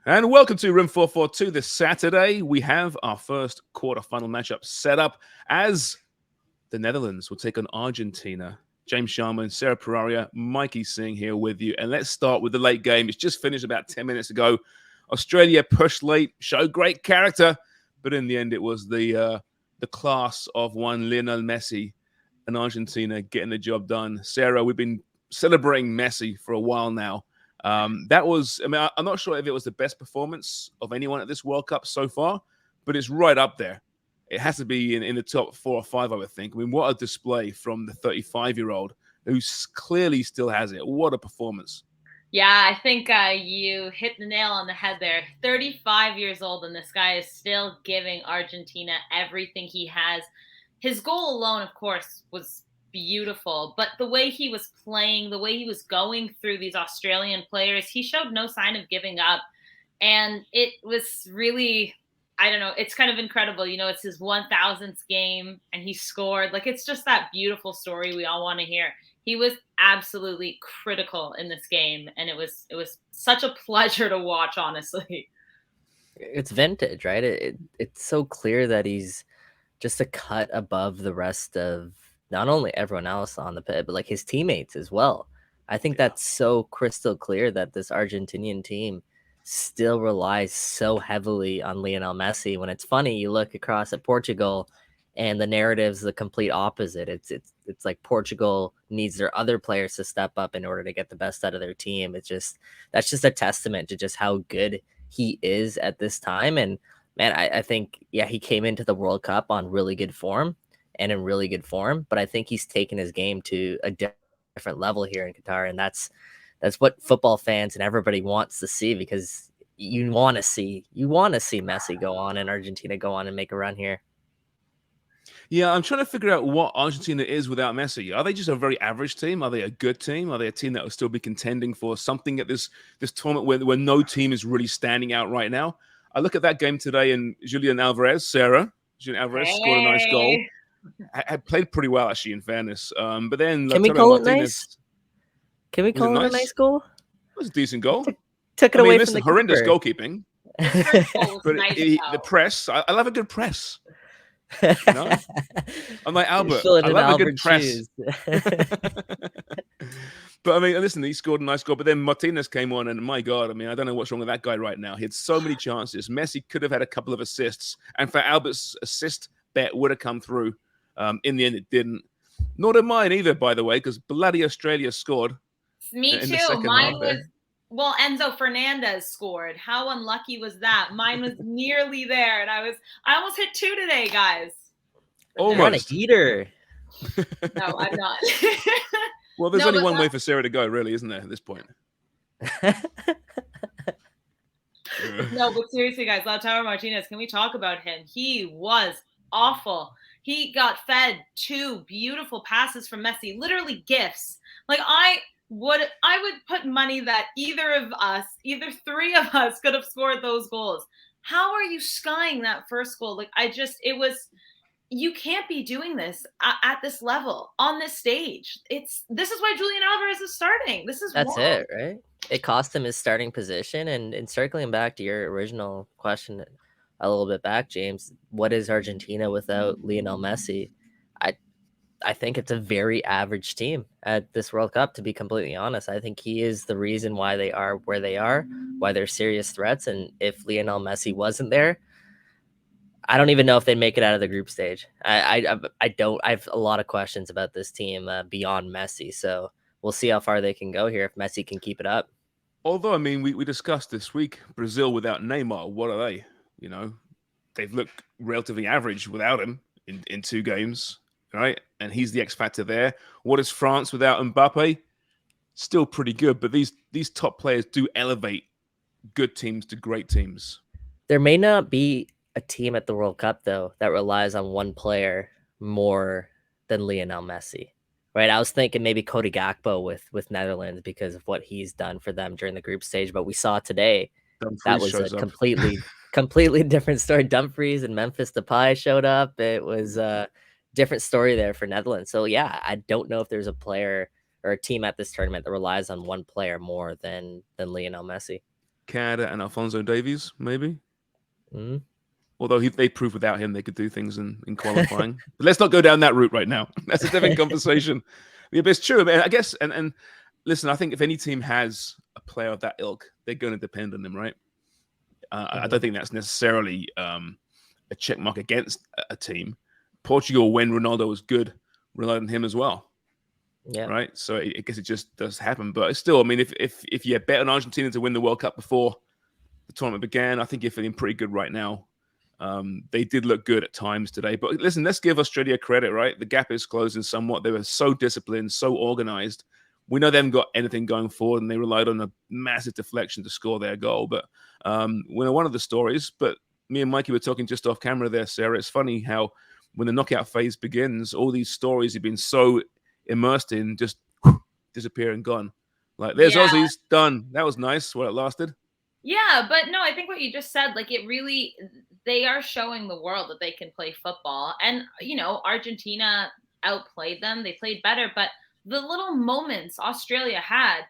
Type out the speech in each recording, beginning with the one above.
And welcome to Room 442 this Saturday. We have our first quarterfinal matchup set up as the Netherlands will take on Argentina. James Sharman, Sarah Peraria, Mikey Singh here with you. And let's start with the late game. It's just finished about 10 minutes ago. Australia pushed late, showed great character, but in the end it was the class of one Lionel Messi and Argentina getting the job done. Sarah, we've been celebrating Messi for a while now. That was, I'm not sure if it was the best performance of anyone at this World Cup so far, but it's right up there. It has to be in the top 4 or 5, I would think. I mean, what a display from the 35-year-old who clearly still has it. What a performance. Yeah, I think you hit the nail on the head there. 35 years old, and this guy is still giving Argentina everything he has. His goal alone, of course, was beautiful, but the way he was playing, the way he was going through these Australian players, he showed no sign of giving up. And it was really, I don't know, it's kind of incredible. You know, it's his 1000th game and he scored. Like, it's just that beautiful story we all want to hear. He was absolutely critical in this game, and it was such a pleasure to watch, honestly. It's vintage, right? It's so clear that he's just a cut above the rest of not only everyone else on the pit, but like his teammates as well. I think that's so crystal clear that this Argentinian team still relies so heavily on Lionel Messi. When it's funny, you look across at Portugal and the narrative's the complete opposite. It's like Portugal needs their other players to step up in order to get the best out of their team. That's just a testament to just how good he is at this time. And man, I think, yeah, he came into the World Cup on really good form and in really good form, but I think he's taken his game to a different level here in Qatar. And that's what football fans and everybody wants to see, because you want to see Messi go on and Argentina go on and make a run here. Yeah, I'm trying to figure out what Argentina is without Messi. Are they just a very average team? Are they a good team? Are they a team that will still be contending for something at this tournament where no team is really standing out right now? I look at that game today, and Julian Alvarez scored a nice goal. Had played pretty well, actually, in fairness. But then Can we call it nice? Can we call it a nice goal? It was a decent goal. Took it away from the horrendous keeper. goalkeeping. But the press, I love a good press. You know? I'm like Albert. I love a good press. But I mean, listen, he scored a nice goal. But then Martinez came on, and my God, I mean, I don't know what's wrong with that guy right now. He had so many chances. Messi could have had a couple of assists, and for Albert's assist bet would have come through. In the end, it didn't. Nor did mine either, by the way, because bloody Australia scored. Me too. Mine was. Well, Enzo Fernandez scored. How unlucky was that? Mine was nearly there, and I almost hit 2 today, guys. Almost. You're on a heater. No, I'm not. Well, there's only one way for Sarah to go, really, isn't there, at this point? No, but seriously, guys, Lautaro Martinez, can we talk about him? He was awful. He got fed 2 beautiful passes from Messi, literally gifts. Like, I would put money that either 3 of us could have scored those goals. How are you skying that first goal? Like, you can't be doing this at this level on this stage. This is why Julian Alvarez is starting. That's wild. It, right? It cost him his starting position. And circling back to your original question a little bit back, James, what is Argentina without Lionel Messi? I think it's a very average team at this World Cup, to be completely honest. I think he is the reason why they are where they are, why they're serious threats. And if Lionel Messi wasn't there, I don't even know if they'd make it out of the group stage. I have a lot of questions about this team beyond Messi. So we'll see how far they can go here if Messi can keep it up. Although, I mean, we discussed this week, Brazil without Neymar, what are they? You know, they've looked relatively average without him in 2 games, right? And he's the X factor there. What is France without Mbappe? Still pretty good, but these top players do elevate good teams to great teams. There may not be a team at the World Cup, though, that relies on one player more than Lionel Messi, right? I was thinking maybe Cody Gakpo with Netherlands because of what he's done for them during the group stage, but we saw today that was a completely different story. Dumfries and Memphis Depay showed up. It was a different story there for Netherlands. So yeah, I don't know if there's a player or a team at this tournament that relies on one player more than Lionel Messi. Canada and Alphonso Davies, maybe. Mm. Although they proved without him they could do things in qualifying. But let's not go down that route right now. That's a different conversation. Yeah, but it's true. I guess, and listen, I think if any team has a player of that ilk, they're going to depend on him, right? I don't think that's necessarily a check mark against a team. Portugal, when Ronaldo was good, relied on him as well. Yeah. Right. So I guess it just does happen. But still, I mean, if you bet on Argentina to win the World Cup before the tournament began, I think you're feeling pretty good right now. They did look good at times today. But listen, let's give Australia credit, right? The gap is closing somewhat. They were so disciplined, so organized. We know they haven't got anything going forward, and they relied on a massive deflection to score their goal. But one of the stories, but me and Mikey were talking just off camera there, Sarah. It's funny how when the knockout phase begins, all these stories have been so immersed in just disappear and gone. Like, there's Aussies, done. That was nice while it lasted. Yeah, but no, I think what you just said, like, it really, they are showing the world that they can play football. And, Argentina outplayed them. They played better, but the little moments Australia had,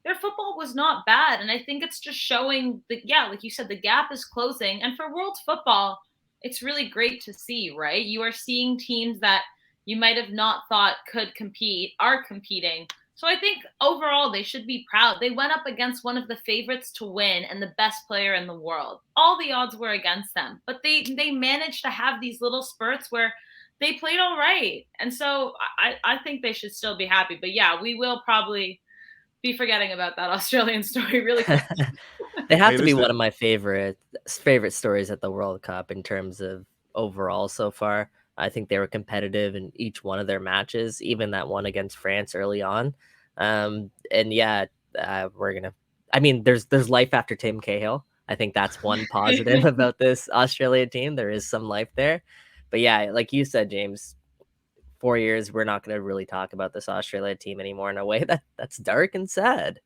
their football was not bad. And I think it's just showing that, like you said, the gap is closing. And for world football, it's really great to see, right? You are seeing teams that you might have not thought could compete, are competing. So I think overall they should be proud. They went up against one of the favorites to win and the best player in the world. All the odds were against them, but they managed to have these little spurts where they played all right. And so I think they should still be happy. But yeah, we will probably be forgetting about that Australian story really quick. They have to be one of my favorite stories at the World Cup in terms of overall so far. I think they were competitive in each one of their matches, even that one against France early on. And yeah, we're gonna. I mean, there's life after Tim Cahill. I think that's one positive about this Australia team. There is some life there, but yeah, like you said, James, 4 years we're not going to really talk about this Australia team anymore in a way that's dark and sad.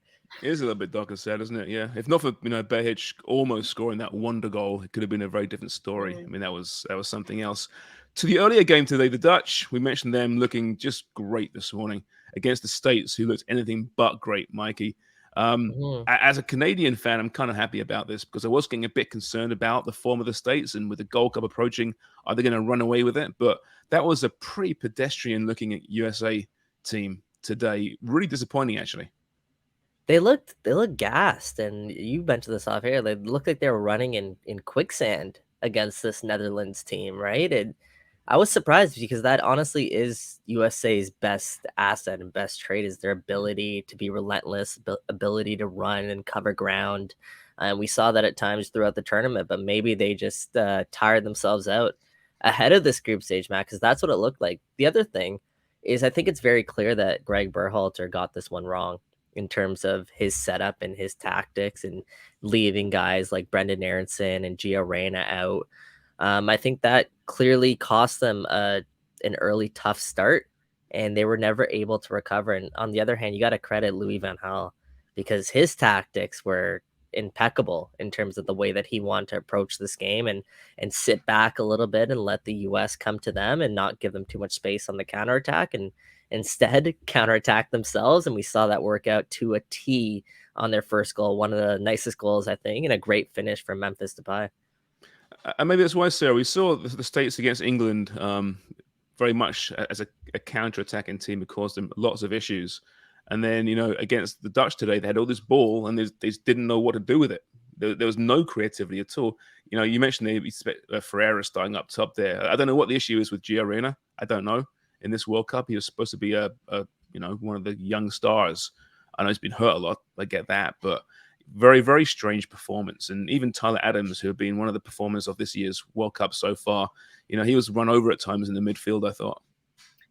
It is a little bit dark and sad, isn't it? Yeah. If not for Berhalter almost scoring that wonder goal, it could have been a very different story. I mean, that was something else. To the earlier game today, the Dutch, we mentioned them looking just great this morning against the States, who looked anything but great, Mikey. As a Canadian fan, I'm kind of happy about this because I was getting a bit concerned about the form of the States, and with the Gold Cup approaching, are they going to run away with it? But that was a pretty pedestrian-looking USA team today. Really disappointing, actually. They looked gassed, and you mentioned this off here. They looked like they were running in quicksand against this Netherlands team, right? And I was surprised because that honestly is USA's best asset and best trait is their ability to be relentless, ability to run and cover ground. And we saw that at times throughout the tournament, but maybe they just tired themselves out ahead of this group stage, Matt, because that's what it looked like. The other thing is I think it's very clear that Greg Berhalter got this one wrong in terms of his setup and his tactics and leaving guys like Brendan Aronson and Gio Reyna out. I think that clearly cost them an early tough start, and they were never able to recover. And on the other hand, you got to credit Louis van Gaal because his tactics were impeccable in terms of the way that he wanted to approach this game and sit back a little bit and let the US come to them and not give them too much space on the counterattack and instead counterattack themselves. And we saw that work out to a T on their first goal, one of the nicest goals, I think, and a great finish from Memphis Depay. And maybe that's why, Sarah, we saw the States against England very much as a counter-attacking team who caused them lots of issues. And then, against the Dutch today, they had all this ball and they just didn't know what to do with it. There was no creativity at all. You mentioned they expect Ferreira starting up top there. I don't know what the issue is with Gio Reyna. I don't know. In this World Cup, he was supposed to be a one of the young stars. I know he's been hurt a lot. I get that, but very, very strange performance. And even Tyler Adams, who have been one of the performers of this year's World Cup so far, he was run over at times in the midfield, I thought.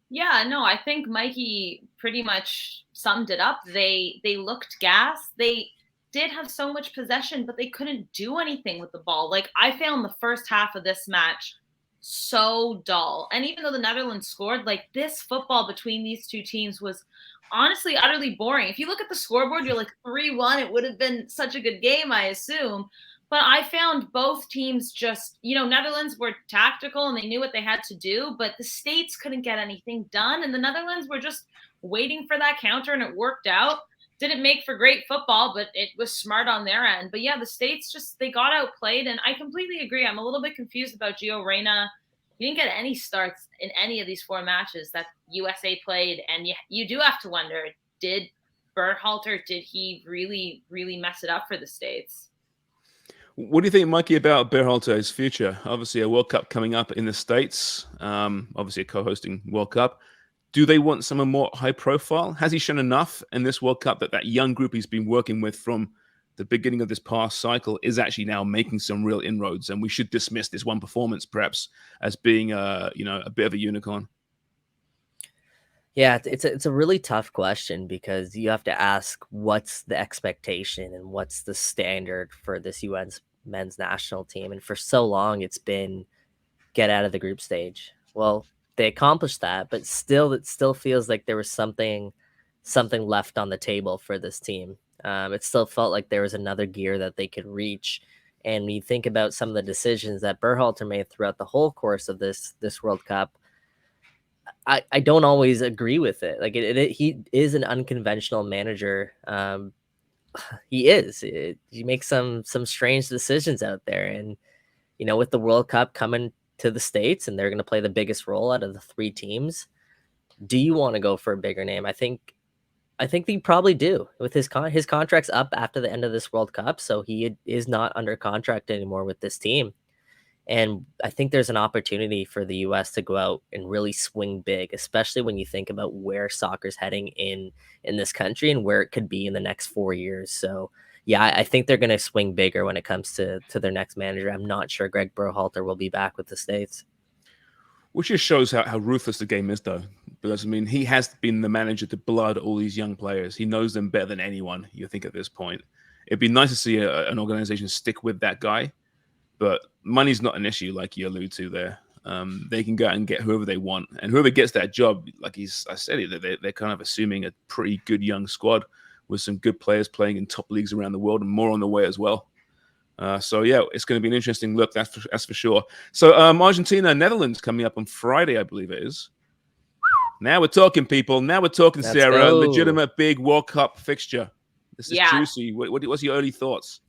Yeah, no, I think Mikey pretty much summed it up. They looked gassed. They did have so much possession, but they couldn't do anything with the ball. Like, I found the first half of this match so dull. And even though the Netherlands scored, like, this football between these two teams was honestly utterly boring. If you look at the scoreboard, you're like 3-1. It would have been such a good game, I assume. But I found both teams just, Netherlands were tactical and they knew what they had to do, but the States couldn't get anything done. And the Netherlands were just waiting for that counter and it worked out. didn't make for great football, but it was smart on their end. But yeah, the States they got outplayed, and I completely agree. I'm a little bit confused about Gio Reyna. He didn't get any starts in any of these 4 matches that USA played, and you do have to wonder, did Berhalter, did he really, really mess it up for the States? What do you think, Mikey, about Berhalter's future? Obviously, a World Cup coming up in the States, obviously a co-hosting World Cup. Do they want someone more high profile? Has he shown enough in this World Cup that young group he's been working with from the beginning of this past cycle is actually now making some real inroads? And we should dismiss this one performance perhaps as being a bit of a unicorn. Yeah, it's a really tough question because you have to ask what's the expectation and what's the standard for this UN's men's national team. And for so long, it's been get out of the group stage. Well, they accomplished that, but still, it still feels like there was something left on the table for this team. It still felt like there was another gear that they could reach. And when you think about some of the decisions that Berhalter made throughout the whole course of this World Cup, I don't always agree with it. Like he is an unconventional manager. He is. He makes some strange decisions out there, and with the World Cup coming to the States, and they're going to play the biggest role out of the 3 teams. Do you want to go for a bigger name? I think they probably do. With his contract's up after the end of this World Cup, so he is not under contract anymore with this team. And I think there's an opportunity for the US to go out and really swing big, especially when you think about where soccer's heading in this country and where it could be in the next 4 years. So yeah, I think they're going to swing bigger when it comes to their next manager. I'm not sure Greg Berhalter will be back with the States. Which just shows how ruthless the game is, though. Because, I mean, he has been the manager to blood all these young players. He knows them better than anyone, you think, at this point. It'd be nice to see an organization stick with that guy. But money's not an issue, like you allude to there. They can go out and get whoever they want. And whoever gets that job, like I said, they're kind of assuming a pretty good young squad with some good players playing in top leagues around the world and more on the way as well. So, yeah, it's going to be an interesting look, that's for sure. So, Argentina, Netherlands coming up on Friday, I believe it is. Now we're talking, people. Now we're talking, Let's Sarah. go. Legitimate big World Cup fixture. This is Yeah. juicy. What's your early thoughts?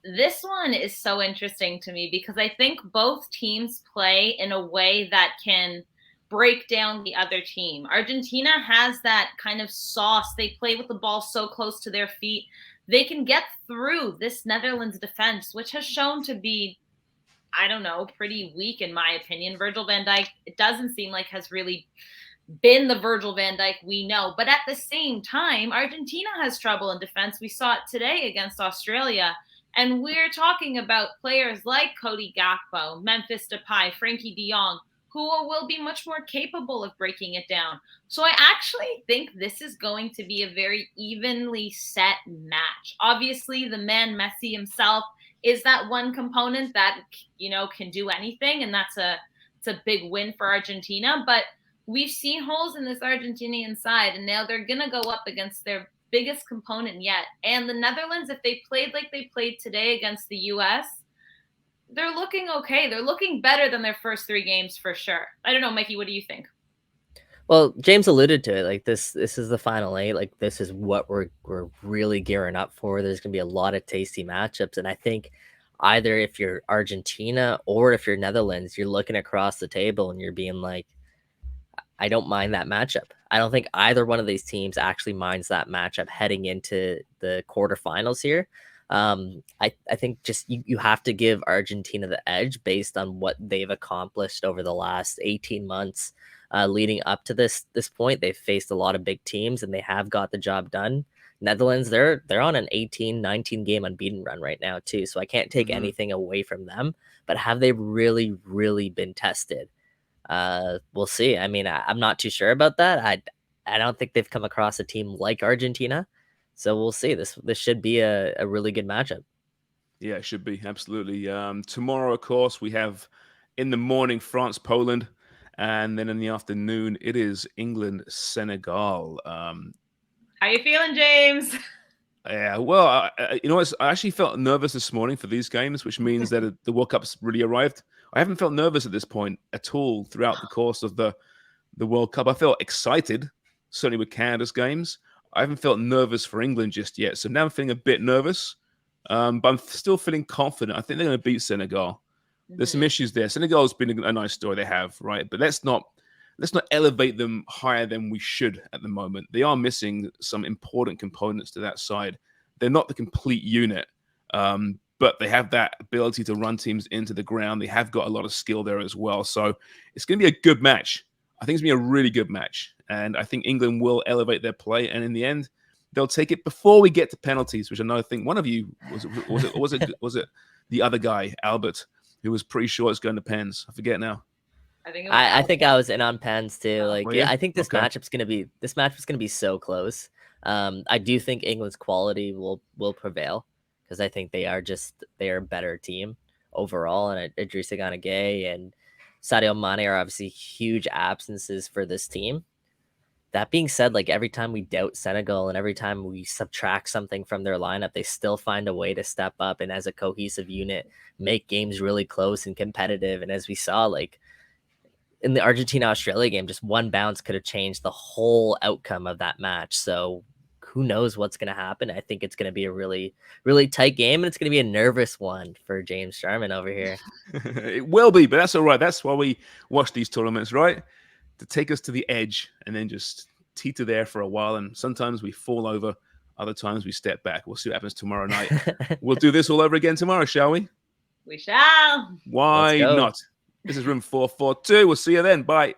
This one is so interesting to me because I think both teams play in a way that can break down the other team. Argentina has that kind of sauce. They play with the ball so close to their feet. They can get through this Netherlands defense, which has shown to be, I don't know, pretty weak in my opinion. Virgil van Dijk, it doesn't seem like has really been the Virgil van Dijk we know. But at the same time, Argentina has trouble in defense. We saw it today against Australia. And we're talking about players like Cody Gakpo, Memphis Depay, Frankie de Jong, who will be much more capable of breaking it down. So I actually think this is going to be a very evenly set match. Obviously, the man Messi himself is that one component that, can do anything. And it's a big win for Argentina. But we've seen holes in this Argentinian side, and now they're going to go up against their biggest component yet. And the Netherlands, if they played like they played today against the US, they're looking okay. They're looking better than their first 3 games for sure. I don't know, Mikey, what do you think? Well, James alluded to it. Like this is the final 8. Like this is what we're really gearing up for. There's going to be a lot of tasty matchups, and I think either if you're Argentina or if you're Netherlands, you're looking across the table and you're being like, I don't mind that matchup. I don't think either one of these teams actually minds that matchup heading into the quarterfinals here. I think just you have to give Argentina the edge based on what they've accomplished over the last 18 months leading up to this point. They've faced a lot of big teams and they have got the job done. Netherlands, they're on an 18-19 game unbeaten run right now too. So I can't take anything away from them, but have they really, really been tested? We'll see. I mean, I'm not too sure about that. I don't think they've come across a team like Argentina, so we'll see. This should be a really good matchup. Yeah, it should be, absolutely. Tomorrow, of course, we have in the morning France Poland, and then in the afternoon it is England Senegal. How you feeling, James? Yeah, well, I actually felt nervous this morning for these games, which means that the World Cup's really arrived. I haven't felt nervous at this point at all throughout the course of the World Cup. I felt excited, certainly with Canada's games. I haven't felt nervous for England just yet. So now I'm feeling a bit nervous, but I'm still feeling confident. I think they're going to beat Senegal. There's some issues there. Senegal's been a nice story they have, right? But let's not elevate them higher than we should at the moment. They are missing some important components to that side. They're not the complete unit, but they have that ability to run teams into the ground. They have got a lot of skill there as well. So it's going to be a good match. I think it's going to be a really good match. And I think England will elevate their play. And in the end, they'll take it before we get to penalties, which I know I think one of you was it the other guy, Albert, who was pretty sure it's going to pens. I forget now. I think I was in on pens too. Like, Were you? I think this Okay. match was gonna be so close. I do think England's quality will prevail because I think they are a better team overall, and Idrissa Gana Gueye and Sadio Mane are obviously huge absences for this team. That being said, like every time we doubt Senegal and every time we subtract something from their lineup, they still find a way to step up and as a cohesive unit make games really close and competitive. And as we saw, like in the Argentina-Australia game, just one bounce could have changed the whole outcome of that match. So who knows what's going to happen? I think it's going to be a really, really tight game, and it's going to be a nervous one for James Sharman over here. It will be, but that's all right. That's why we watch these tournaments, right? To take us to the edge and then just teeter there for a while. And sometimes we fall over, other times we step back. We'll see what happens tomorrow night. We'll do this all over again tomorrow, shall we? We shall. Why not? This is room 442. We'll see you then. Bye.